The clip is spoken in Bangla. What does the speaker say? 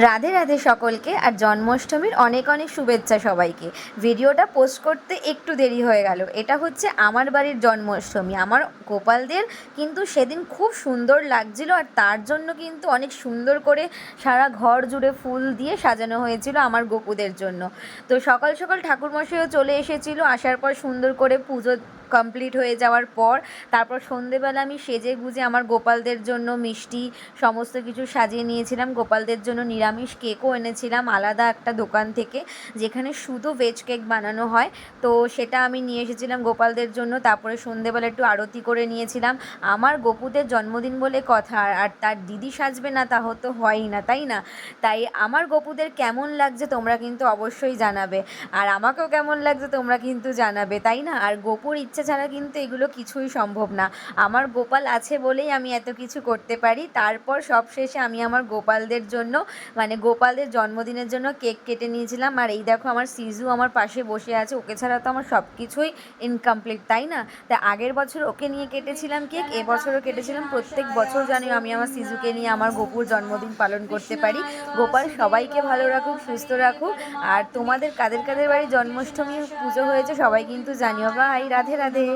রাধে রাধে সকলকে, আর জন্মাষ্টমীর অনেক অনেক শুভেচ্ছা সবাইকে। ভিডিওটা পোস্ট করতে একটু দেরি হয়ে গেল। এটা হচ্ছে আমার বাড়ির জন্মাষ্টমী। আমার গোপালদের কিন্তু সেদিন খুব সুন্দর লাগছিল, আর তার জন্য কিন্তু অনেক সুন্দর করে সারা ঘর জুড়ে ফুল দিয়ে সাজানো হয়েছিল আমার গোপুদের জন্য। তো সকাল সকাল ঠাকুরমশাইও চলে এসেছিল। আসার পর সুন্দর করে পুজো কমপ্লিট হয়ে যাওয়ার পর তারপর সন্ধেবেলা আমি সেজে গুজে আমার গোপালদের জন্য মিষ্টি সমস্ত কিছু সাজিয়ে নিয়েছিলাম। গোপালদের জন্য নিরামিষ কেকও এনেছিলাম আলাদা একটা দোকান থেকে, যেখানে শুধু ভেজ কেক বানানো হয়। তো সেটা আমি নিয়ে এসেছিলাম গোপালদের জন্য। তারপরে সন্ধেবেলা একটু আরতি করে নিয়েছিলাম। আমার গোপুদের জন্মদিন বলে কথা, আর তার দিদি সাজবে না তা হতো হয়ই না, তাই না? তাই আমার গোপুদের কেমন লাগছে তোমরা কিন্তু অবশ্যই জানাবে, আর আমাকেও কেমন লাগছে তোমরা কিন্তু জানাবে, তাই না? আর গোপুর ইচ্ছে ছাড়া কিন্তু এগুলো কিছুই সম্ভব না। আমার গোপাল আছে বলেই আমি এত কিছু করতে পারি। তারপর সবশেষে আমি আমার গোপালদের জন্য, মানে গোপালদের জন্মদিনের জন্য কেক কেটে নিয়েছিলাম। আর এই দেখো আমার সিজু আমার পাশে বসে আছে। ওকে ছাড়া তো আমার সব কিছুই ইনকমপ্লিট, তাই না? তাই আগের বছর ওকে নিয়ে কেটেছিলাম কেক, এবছরও কেটেছিলাম। প্রত্যেক বছর জানি আমি আমার সিজুকে নিয়ে আমার গোপুর জন্মদিন পালন করতে পারি। গোপাল সবাইকে ভালো রাখুক, সুস্থ রাখুক। আর তোমাদের কাদের কাদের বাড়ি জন্মাষ্টমী পুজো হয়েছে সবাই কিন্তু জানিও। বাই, রাধে রাধে।